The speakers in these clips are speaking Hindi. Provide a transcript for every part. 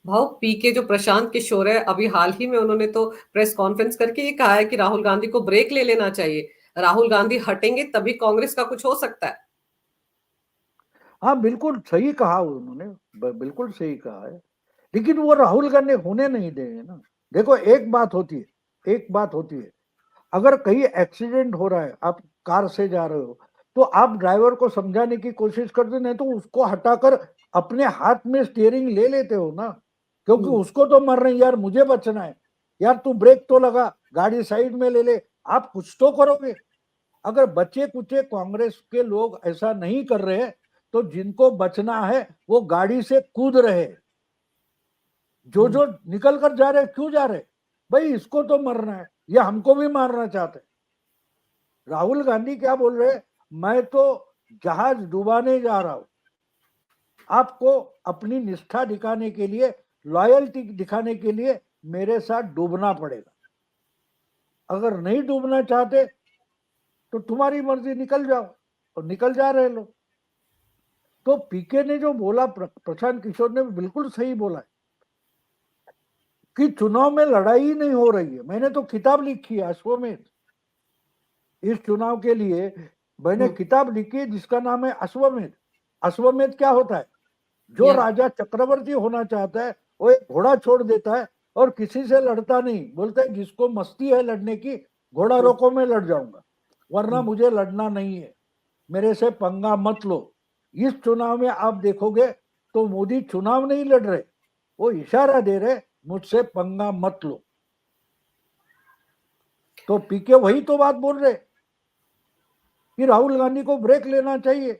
भाव पीके जो प्रशांत किशोर है, अभी हाल ही में उन्होंने तो प्रेस कॉन्फ्रेंस करके ये कहा है कि राहुल गांधी को ब्रेक ले लेना चाहिए। राहुल गांधी हटेंगे तभी कांग्रेस का कुछ हो सकता है। हाँ बिल्कुल सही कहा उन्होंने, बिल्कुल सही कहा है। लेकिन वो राहुल गांधी होने नहीं देंगे ना। देखो एक बात होती है, एक बात होती है, अगर कहीं एक्सीडेंट हो रहा है, आप कार से जा रहे हो, तो आप ड्राइवर को समझाने की कोशिश करते, नहीं तो उसको हटाकर अपने हाथ में स्टीयरिंग ले लेते हो ना, क्योंकि हम्म। उसको तो मर नहीं, यार मुझे बचना है, यार तू ब्रेक तो लगा, गाड़ी साइड में ले ले, आप कुछ तो करोगे। अगर बच्चे कुचे कांग्रेस के लोग ऐसा नहीं कर रहे, तो जिनको बचना है वो गाड़ी से कूद रहे, जो हम्म। जो निकल कर जा रहे, क्यों जा रहे? भाई इसको तो मरना है, ये हमको भी मारना चाहते। राहुल गांधी क्या बोल रहे, मैं तो जहाज डुबाने जा रहा हूं, आपको अपनी निष्ठा दिखाने के लिए, लॉयल्टी दिखाने के लिए मेरे साथ डूबना पड़ेगा। अगर नहीं डूबना चाहते तो तुम्हारी मर्जी, निकल जाओ। और निकल जा रहे लोग। तो पीके ने जो बोला, प्रशांत किशोर ने बिल्कुल सही बोला है कि चुनाव में लड़ाई नहीं हो रही है। मैंने तो किताब लिखी है अश्वमेध, इस चुनाव के लिए मैंने हम्म। किताब लिखी है जिसका नाम है अश्वमेध। अश्वमेध क्या होता है? जो या राजा चक्रवर्ती होना चाहता है वो एक घोड़ा छोड़ देता है और किसी से लड़ता नहीं, बोलता है जिसको मस्ती है लड़ने की, घोड़ा हम्म। रोको मैं लड़ जाऊंगा, वरना हम्म। मुझे लड़ना नहीं है, मेरे से पंगा मत लो। इस चुनाव में आप देखोगे तो मोदी चुनाव नहीं लड़ रहे, वो इशारा दे रहे मुझसे पंगा मत लो। तो पीके वही तो बात बोल रहे कि राहुल गांधी को ब्रेक लेना चाहिए,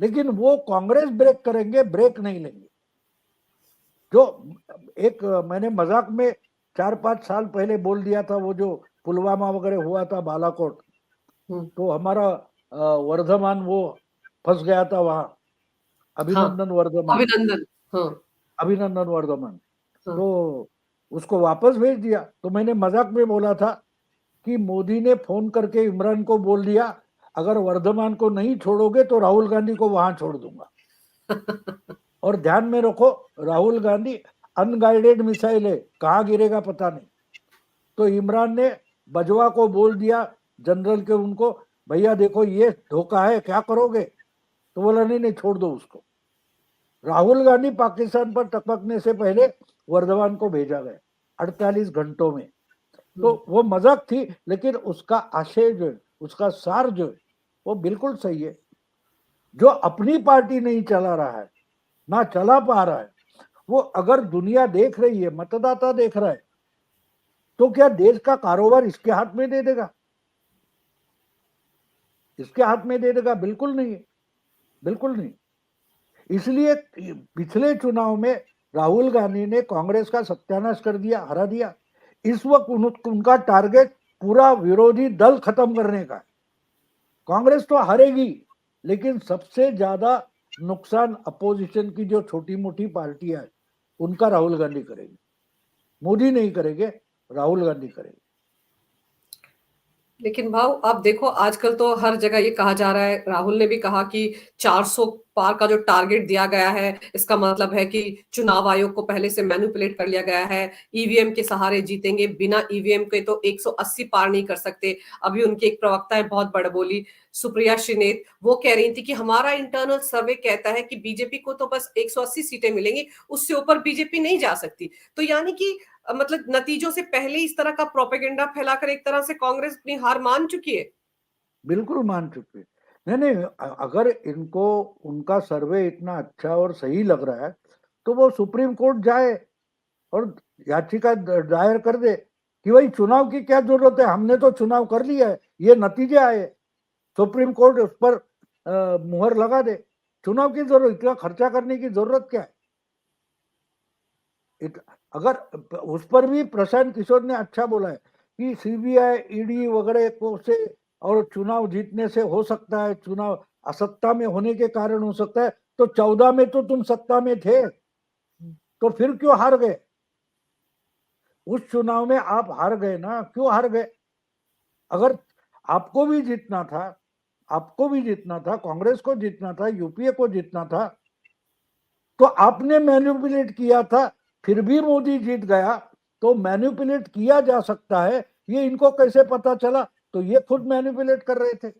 लेकिन वो कांग्रेस ब्रेक करेंगे, ब्रेक नहीं लेंगे। जो एक मैंने मजाक में 4-5 साल पहले बोल दिया था, वो जो पुलवामा वगैरह हुआ था बालाकोट, हम्म। तो हमारा वर्धमान वो फंस गया था वहां, हाँ। अभिनंदन वर्धमान, अभिनंदन। हाँ। अभिनंदन वर्धमान। हाँ। तो उसको वापस भेज दिया। तो मैंने मजाक में बोला था कि मोदी ने फोन करके इमरान को बोल दिया, अगर वर्धमान को नहीं छोड़ोगे तो राहुल गांधी को वहां छोड़ दूंगा। और ध्यान में रखो, राहुल गांधी अनगाइडेड मिसाइल है, कहाँ गिरेगा पता नहीं। तो इमरान ने बजवा को बोल दिया, जनरल के उनको, भैया देखो ये धोखा है, क्या करोगे? तो बोला नहीं नहीं छोड़ दो उसको। राहुल गांधी पाकिस्तान पर टपकने से पहले वर्धमान को भेजा गया 48 घंटों में। तो हम्म। वो मजाक थी, लेकिन उसका आशय जो है, उसका सार जो है, वो बिल्कुल सही है। जो अपनी पार्टी नहीं चला रहा है, ना चला पा रहा है, वो अगर दुनिया देख रही है, मतदाता देख रहा है, तो क्या देश का कारोबार इसके हाथ में दे देगा? इसके हाथ में दे देगा? बिल्कुल नहीं, बिल्कुल नहीं। इसलिए पिछले चुनाव में राहुल गांधी ने कांग्रेस का सत्यानाश कर दिया, हरा दिया। इस वक्त उनका टारगेट पूरा विरोधी दल खत्म करने का है। कांग्रेस तो हारेगी, लेकिन सबसे ज्यादा नुकसान अपोजिशन की जो छोटी मोटी पार्टियां है उनका राहुल गांधी करेगी। मोदी नहीं करेंगे, राहुल गांधी करेंगे। लेकिन भाव आप देखो, आजकल तो हर जगह ये कहा जा रहा है, राहुल ने भी कहा कि 400 पार का जो टारगेट दिया गया है, इसका मतलब है कि चुनाव आयोग को पहले से मैनिपुलेट कर लिया गया है। ईवीएम के सहारे जीतेंगे, बिना ईवीएम के तो 180 पार नहीं कर सकते। अभी उनकी एक प्रवक्ता है, बहुत बड़ बोली, सुप्रिया श्रीनेत, वो कह रही थी कि हमारा इंटरनल सर्वे कहता है कि बीजेपी को तो बस 180 सीटें मिलेंगी, उससे ऊपर बीजेपी नहीं जा सकती। तो यानी कि मतलब नतीजों से पहले इस तरह का प्रोपेगेंडा फैलाकर एक तरह से कांग्रेस अपनी हार मान चुकी है। बिल्कुल मान चुके। नहीं नहीं, अगर इनको उनका सर्वे इतना अच्छा और सही लग रहा है, तो वो सुप्रीम कोर्ट जाए और याचिका दायर कर दे कि भाई चुनाव की क्या जरूरत है, हमने तो चुनाव कर लिया है, ये नतीजे आए, सुप्रीम कोर्ट उस पर मुहर लगा दे। चुनाव की जरूरत, इतना खर्चा करने की जरूरत क्या है? अगर उस पर भी प्रशांत किशोर ने अच्छा बोला है कि सीबीआई ईडी वगैरह को से और चुनाव जीतने से हो सकता है, चुनाव असत्ता में होने के कारण हो सकता है। तो 14 में तो तुम सत्ता में थे, तो फिर क्यों हार गए? उस चुनाव में आप हार गए ना, क्यों हार गए? अगर आपको भी जीतना था, आपको भी जीतना था, कांग्रेस को जीतना था, यूपीए को जीतना था, तो आपने मैनिपुलेट किया था, फिर भी मोदी जीत गया, तो मैनिपुलेट किया जा सकता है, ये इनको कैसे पता चला? तो ये खुद मैनिपुलेट कर रहे थे,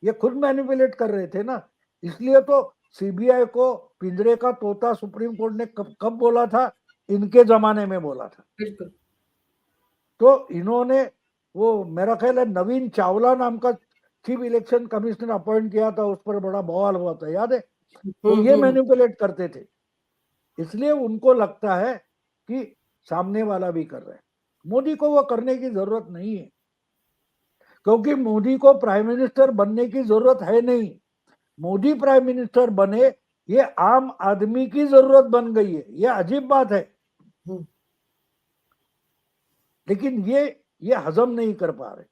ये खुद मैनिपुलेट कर रहे थे ना। इसलिए तो सीबीआई को पिंजरे का तोता सुप्रीम कोर्ट ने कब बोला था? इनके जमाने में बोला था। बिल्कुल। तो इन्होंने वो, मेरा ख्याल है नवीन चावला नाम का चीफ इलेक्शन कमिश्नर अपॉइंट किया था, उस पर बड़ा बवाल हुआ था, याद है? तो ये मैनिपुलेट करते थे, इसलिए उनको लगता है कि सामने वाला भी कर रहा है। मोदी को वो करने की जरूरत नहीं है, क्योंकि मोदी को प्राइम मिनिस्टर बनने की जरूरत है नहीं। मोदी प्राइम मिनिस्टर बने, ये आम आदमी की जरूरत बन गई है। ये अजीब बात है, लेकिन ये हजम नहीं कर पा रहे।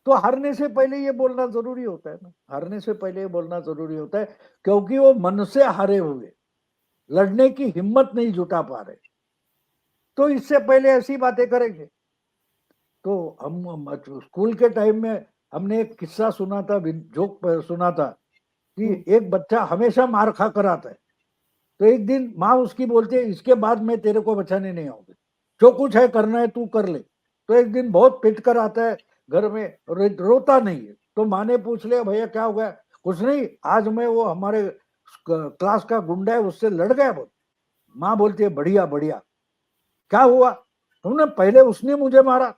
तो हारने से पहले ये बोलना जरूरी होता है ना, हारने से पहले ये बोलना जरूरी होता है, क्योंकि वो मन से हारे हुए, लड़ने की हिम्मत नहीं जुटा पा रहे, तो इससे पहले ऐसी बातें करेंगे। तो हम स्कूल के टाइम में हमने एक किस्सा सुना था, जोक सुना था कि एक बच्चा हमेशा मार खा कर आता है, तो एक दिन माँ उसकी बोलती है, इसके बाद मैं तेरे को बचाने नहीं आऊंगी, जो कुछ है करना है तू कर ले। तो एक दिन बहुत पिट कर आता है घर में, रोता नहीं है। तो माँ ने पूछ लिया, भैया क्या हो गया? कुछ नहीं, आज मैं वो हमारे क्लास का गुंडा है उससे लड़ गया बहुत। माँ बोलती है, बढ़िया बढ़िया, क्या हुआ? तुमने पहले उसने मुझे मारा,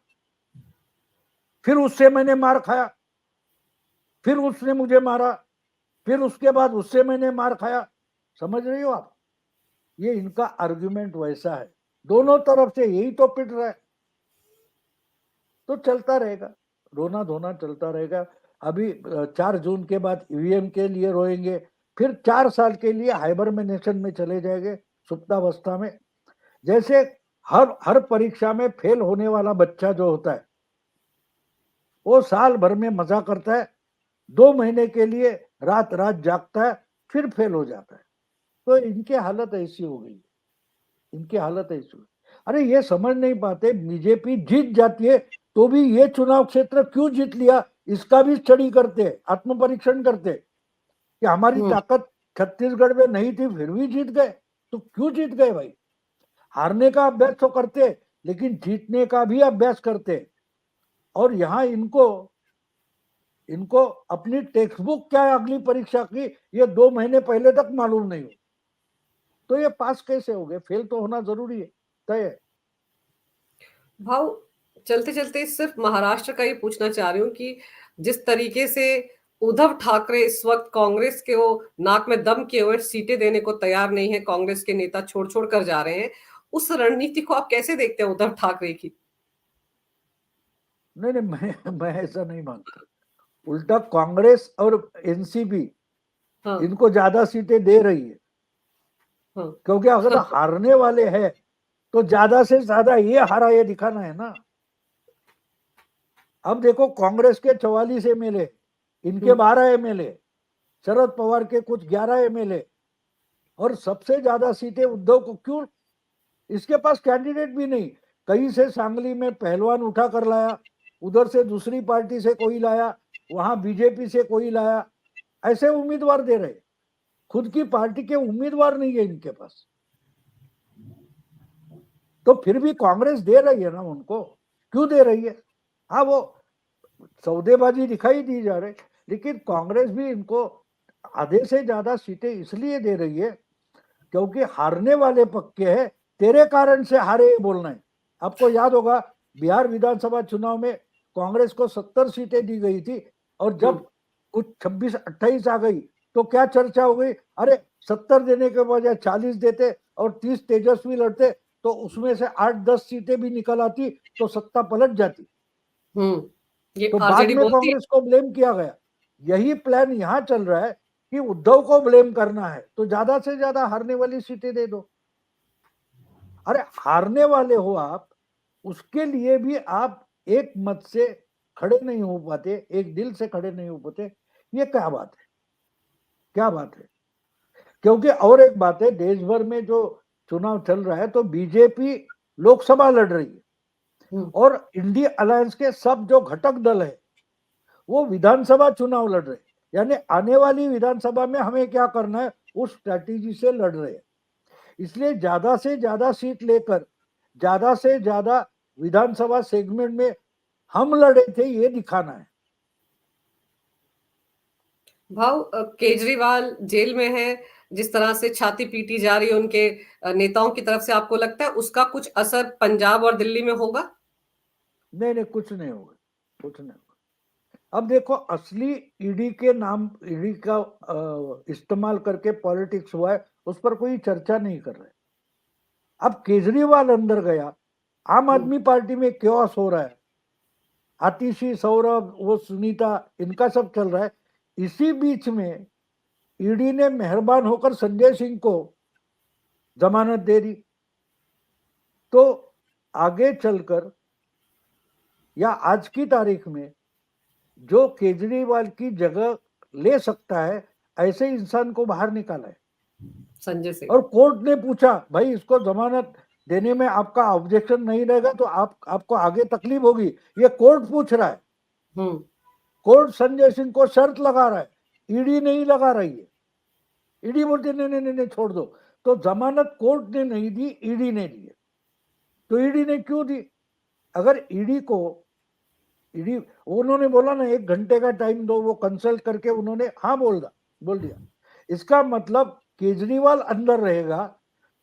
फिर उससे मैंने मार खाया, फिर उसने मुझे मारा, फिर उसके बाद उससे मैंने मार खाया। समझ रही हो आप? ये इनका आर्गुमेंट वैसा है, दोनों तरफ से यही तो पिट रहा है। तो चलता रहेगा, रोना धोना चलता रहेगा। अभी 4 जून के बाद ईवीएम के लिए रोएंगे, फिर 4 साल के लिए हाइबरनेशन में चले जाएंगे, सुप्तावस्था में। जैसे हर परीक्षा में फेल होने वाला बच्चा जो होता है, वो साल भर में मजा करता है, 2 महीने के लिए रात रात जागता है, फिर फेल हो जाता है। तो इनकी हालत ऐसी हो गई, इनकी हालत ऐसी हुई। अरे ये समझ नहीं पाते, बीजेपी जीत जाती है तो भी ये चुनाव क्षेत्र क्यों जीत लिया, इसका भी स्टडी करते, आत्म परीक्षण करते कि हमारी ताकत छत्तीसगढ़ में नहीं थी फिर भी जीत गए। तो क्यों जीत गए भाई? हारने का अभ्यास तो करते, लेकिन जीतने का भी अभ्यास करते। और यहाँ इनको इनको अपनी टेक्स्ट बुक क्या है अगली परीक्षा की, ये 2 महीने पहले तक मालूम नहीं हो, तो ये पास कैसे हो गए? फेल तो होना जरूरी है, तय है। भाव चलते चलते सिर्फ महाराष्ट्र का ही पूछना चाह रही हूँ कि जिस तरीके से उद्धव ठाकरे इस वक्त कांग्रेस के वो नाक में दम किए हुए सीटें देने को तैयार नहीं है, कांग्रेस के नेता छोड़ छोड़ कर जा रहे हैं, उस रणनीति को आप कैसे देखते हैं उद्धव ठाकरे की? नहीं नहीं, मैं ऐसा नहीं मानता। उल्टा कांग्रेस और एनसीपी हाँ। इनको ज्यादा सीटें दे रही है, हाँ। क्योंकि अगर हारने वाले हैं तो ज्यादा से ज्यादा ये हारा ये दिखाना है ना। अब देखो, कांग्रेस के 44 एमएलए, इनके 12 एमएलए, शरद पवार के कुछ 11 एमएलए, और सबसे ज्यादा सीटें उद्धव को क्यों? इसके पास कैंडिडेट भी नहीं, कहीं से सांगली में पहलवान उठा कर लाया, उधर से दूसरी पार्टी से कोई लाया, वहां बीजेपी से कोई लाया, ऐसे उम्मीदवार दे रहे, खुद की पार्टी के उम्मीदवार नहीं है इनके पास। तो फिर भी कांग्रेस दे रही है ना उनको, क्यों दे रही है? हाँ, वो सौदेबाजी दिखाई दी जा रही, लेकिन कांग्रेस भी इनको आधे से ज्यादा सीटें इसलिए दे रही है क्योंकि हारने वाले पक्के हैं, तेरे कारण से हारे ये बोलना है। आपको याद होगा, बिहार विधानसभा चुनाव में कांग्रेस को 70 सीटें दी गई थी, और जब कुछ 26-28 आ गई तो क्या चर्चा हो गई, अरे 70 देने के बजाय 40 देते और 30 तेजस्वी लड़ते, तो उसमें से 8-10 सीटें भी निकल आती तो सत्ता पलट जाती। ये तो बाद आरजेडी में बोलती है। कांग्रेस को ब्लेम किया गया। यही प्लान यहां चल रहा है कि उद्धव को ब्लेम करना है, तो ज्यादा से ज्यादा हारने वाली सीटें दे दो। अरे हारने वाले हो आप, उसके लिए भी आप एक मत से खड़े नहीं हो पाते, एक दिल से खड़े नहीं हो पाते, ये क्या बात है? क्या बात है? क्योंकि और एक बात है, देश भर में जो चुनाव चल रहा है तो बीजेपी लोकसभा लड़ रही है, और इंडिया अलायंस के सब जो घटक दल है वो विधानसभा चुनाव लड़ रहे हैं। यानी आने वाली विधानसभा में हमें क्या करना है, उस स्ट्रैटेजी से लड़ रहे हैं। इसलिए ज्यादा से ज्यादा सीट लेकर ज्यादा से ज्यादा विधानसभा सेगमेंट में हम लड़े थे, ये दिखाना है। भाव केजरीवाल जेल में है, जिस तरह से छाती पीटी जा रही है उनके नेताओं की तरफ से, आपको लगता है उसका कुछ असर पंजाब और दिल्ली में होगा? नहीं नहीं, कुछ नहीं होगा, कुछ नहीं होगा। अब देखो, असली ईडी के नाम, ईडी का इस्तेमाल करके पॉलिटिक्स हुआ है, उस पर कोई चर्चा नहीं कर रहे। अब केजरीवाल अंदर गया, आम आदमी पार्टी में क्योस हो रहा है, आतिशी, सौरभ, वो सुनीता, इनका सब चल रहा है। इसी बीच में ईडी ने मेहरबान होकर संजय सिंह को जमानत दे दी। तो आगे चलकर या आज की तारीख में जो केजरीवाल की जगह ले सकता है, ऐसे इंसान को बाहर निकाला है। संजय सिंह। और कोर्ट ने पूछा, भाई इसको जमानत देने में आपका ऑब्जेक्शन नहीं रहेगा तो आपको आगे तकलीफ होगी, ये कोर्ट पूछ रहा है। कोर्ट संजय सिंह को शर्त लगा रहा है, ईडी नहीं लगा रही है। ईडी बोलती नहीं नहीं नहीं, छोड़ दो। तो जमानत कोर्ट ने नहीं दी, ईडी ने दी है। तो ईडी ने क्यों दी? अगर ईडी उन्होंने बोला ना 1 घंटे का टाइम दो, वो कंसल्ट करके उन्होंने हाँ बोल दिया। इसका मतलब केजरीवाल अंदर रहेगा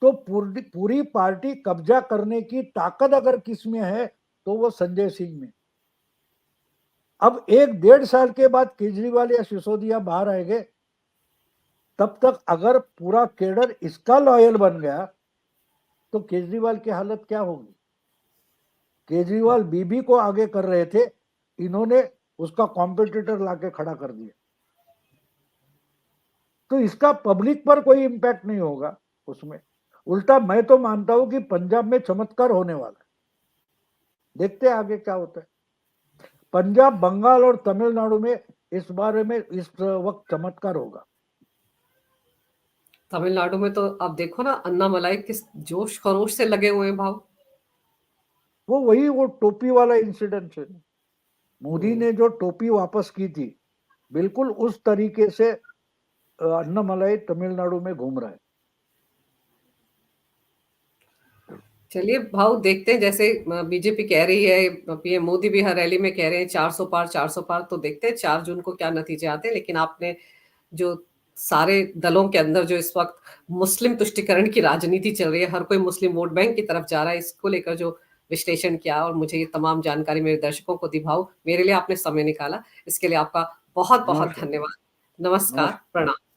तो पूरी पार्टी कब्जा करने की ताकत अगर किसमें है तो वो संजय सिंह में। अब 1-1.5 साल के बाद केजरीवाल या सिसोदिया बाहर आएंगे, तब तक अगर पूरा केडर इसका लॉयल बन गया तो केजरीवाल की हालत क्या होगी? केजरीवाल बीबी को आगे कर रहे थे, इन्होंने उसका कॉम्पिटिटर लाके खड़ा कर दिया। तो इसका पब्लिक पर कोई इंपैक्ट नहीं होगा उसमें। उल्टा मैं तो मानता हूं कि पंजाब में चमत्कार होने वाला है। देखते हैं आगे क्या होता है। पंजाब, बंगाल और तमिलनाडु में इस बारे में इस वक्त चमत्कार होगा। तमिलनाडु में तो आप देखो ना, अन्नामलाई किस जोश खरोश से लगे हुए हैं भाव। वो टोपी वाला इंसिडेंट है। मोदी ने जो टोपी वापस की थी, बिल्कुल उस तरीके से अन्नामलाई तमिलनाडु में घूम रहा है। चलिए भाव, देखते हैं, जैसे बीजेपी कह रही है, पीएम मोदी भी हर रैली में कह रहे हैं 400 पार 400 पार, तो देखते हैं 4 जून को क्या नतीजे आते हैं। लेकिन आपने जो सारे दलों के अंदर जो इस वक्त मुस्लिम तुष्टिकरण की राजनीति चल रही है, हर कोई मुस्लिम वोट बैंक की तरफ जा रहा है, इसको लेकर जो विश्लेषण किया और मुझे ये तमाम जानकारी मेरे दर्शकों को दी भाव, मेरे लिए आपने समय निकाला, इसके लिए आपका बहुत बहुत नमस्कार। धन्यवाद। नमस्कार, नमस्कार। प्रणाम।